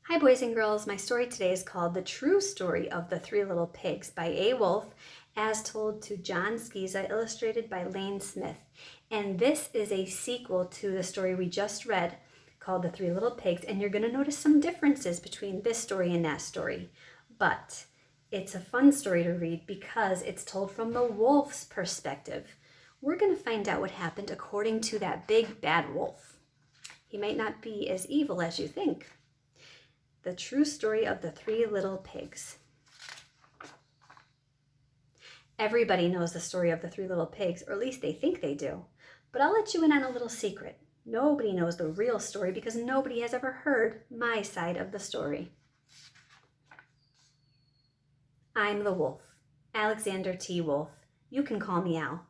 Hi, boys and girls. My story today is called The True Story of the Three Little Pigs by A. Wolfe, as told to John Sciezza, illustrated by Lane Smith. And this is a sequel to the story we just read called The Three Little Pigs. And you're going to notice some differences between this story and that story. But it's a fun story to read because it's told from the wolf's perspective. We're going to find out what happened according to that big bad wolf. He might not be as evil as you think. The True Story of the Three Little Pigs. Everybody knows the story of the Three Little Pigs, or at least they think they do. But I'll let you in on a little secret. Nobody knows the real story because nobody has ever heard my side of the story. I'm the wolf, Alexander T. Wolfe. You can call me Al.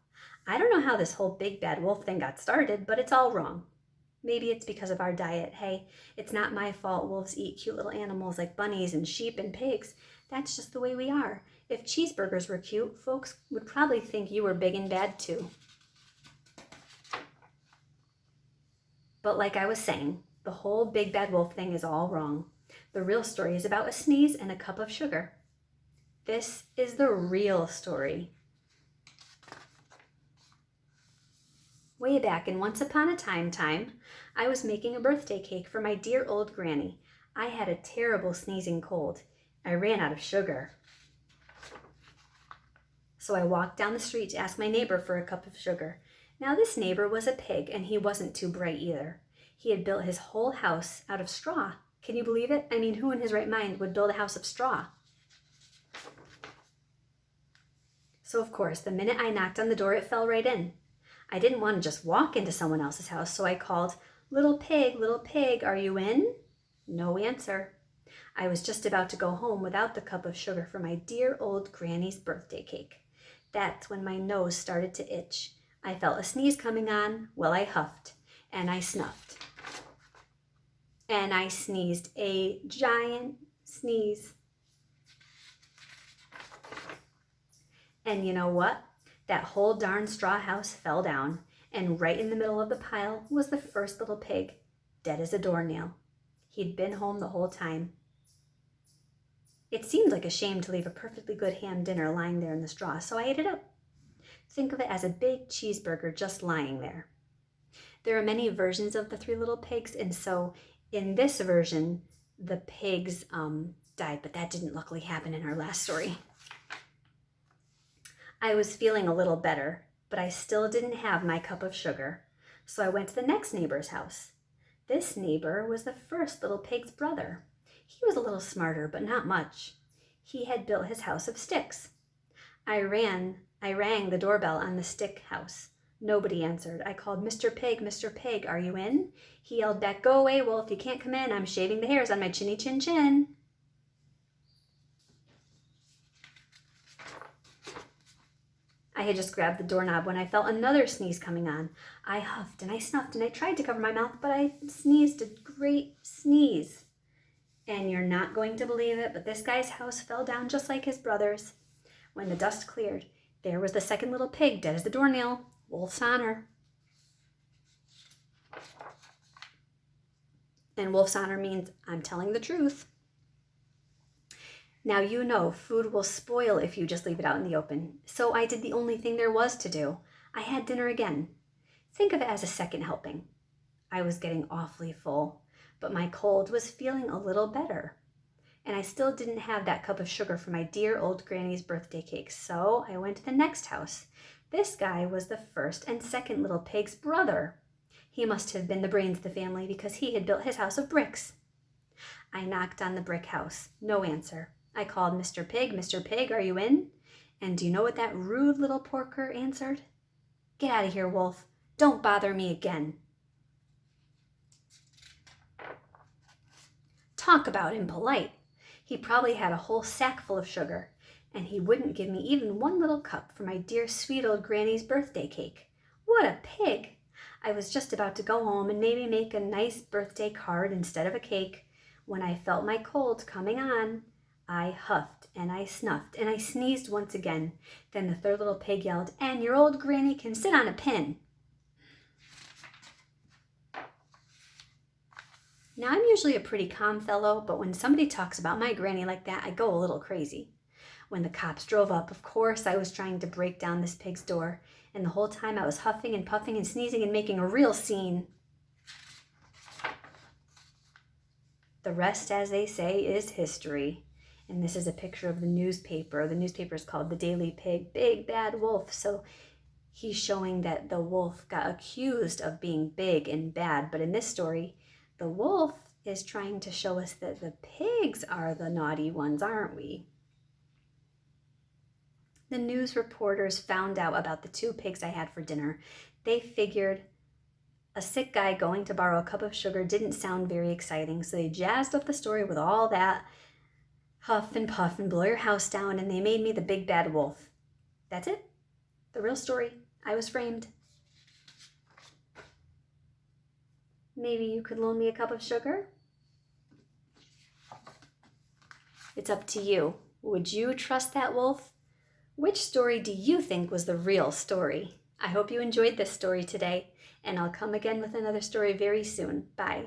I don't know how this whole big bad wolf thing got started, but it's all wrong. Maybe it's because of our diet. Hey, it's not my fault wolves eat cute little animals like bunnies and sheep and pigs. That's just the way we are. If cheeseburgers were cute, folks would probably think you were big and bad too. But like I was saying, the whole big bad wolf thing is all wrong. The real story is about a sneeze and a cup of sugar. This is the real story. Way back in Once Upon a Time, I was making a birthday cake for my dear old granny. I had a terrible sneezing cold. I ran out of sugar. So I walked down the street to ask my neighbor for a cup of sugar. Now this neighbor was a pig, and he wasn't too bright either. He had built his whole house out of straw. Can you believe it? I mean, who in his right mind would build a house of straw? So of course, the minute I knocked on the door, it fell right in. I didn't want to just walk into someone else's house, so I called, little pig, are you in?" No answer. I was just about to go home without the cup of sugar for my dear old granny's birthday cake. That's when my nose started to itch. I felt a sneeze coming on. Well, I huffed, and I snuffed. And I sneezed a giant sneeze. And you know what? That whole darn straw house fell down, and right in the middle of the pile was the first little pig, dead as a doornail. He'd been home the whole time. It seemed like a shame to leave a perfectly good ham dinner lying there in the straw, so I ate it up. Think of it as a big cheeseburger just lying there. There are many versions of the Three Little Pigs, and so in this version, the pigs died, but that didn't luckily happen in our last story. I was feeling a little better, but I still didn't have my cup of sugar, so I went to the next neighbor's house. This neighbor was the first little pig's brother. He was a little smarter, but not much. He had built his house of sticks. I rang the doorbell on the stick house. Nobody answered. I called, Mr. Pig, are you in?" He yelled back, "Go away, wolf, you can't come in. I'm shaving the hairs on my chinny chin chin." I had just grabbed the doorknob when I felt another sneeze coming on. I huffed and I snuffed and I tried to cover my mouth, but I sneezed a great sneeze. And you're not going to believe it, but this guy's house fell down just like his brother's. When the dust cleared, there was the second little pig, dead as the doornail, wolf's honor. And wolf's honor means I'm telling the truth. Now you know food will spoil if you just leave it out in the open. So I did the only thing there was to do. I had dinner again. Think of it as a second helping. I was getting awfully full, but my cold was feeling a little better. And I still didn't have that cup of sugar for my dear old granny's birthday cake, so I went to the next house. This guy was the first and second little pig's brother. He must have been the brains of the family because he had built his house of bricks. I knocked on the brick house. No answer. I called, Mr. Pig, are you in?" And do you know what that rude little porker answered? "Get out of here, wolf. Don't bother me again." Talk about impolite. He probably had a whole sack full of sugar, and he wouldn't give me even one little cup for my dear sweet old granny's birthday cake. What a pig! I was just about to go home and maybe make a nice birthday card instead of a cake when I felt my cold coming on. I huffed and I snuffed and I sneezed once again. Then the third little pig yelled, "And your old granny can sit on a pin." Now, I'm usually a pretty calm fellow, but when somebody talks about my granny like that, I go a little crazy. When the cops drove up, of course, I was trying to break down this pig's door, and the whole time I was huffing and puffing and sneezing and making a real scene. The rest, as they say, is history. And this is a picture of the newspaper. The newspaper is called The Daily Pig, Big Bad Wolf. So he's showing that the wolf got accused of being big and bad. But in this story, the wolf is trying to show us that the pigs are the naughty ones, aren't we? The news reporters found out about the 2 pigs I had for dinner. They figured a sick guy going to borrow a cup of sugar didn't sound very exciting, so they jazzed up the story with all that huff and puff and blow your house down, and they made me the big bad wolf. That's it. The real story. I was framed. Maybe you could loan me a cup of sugar? It's up to you. Would you trust that wolf? Which story do you think was the real story? I hope you enjoyed this story today, and I'll come again with another story very soon. Bye.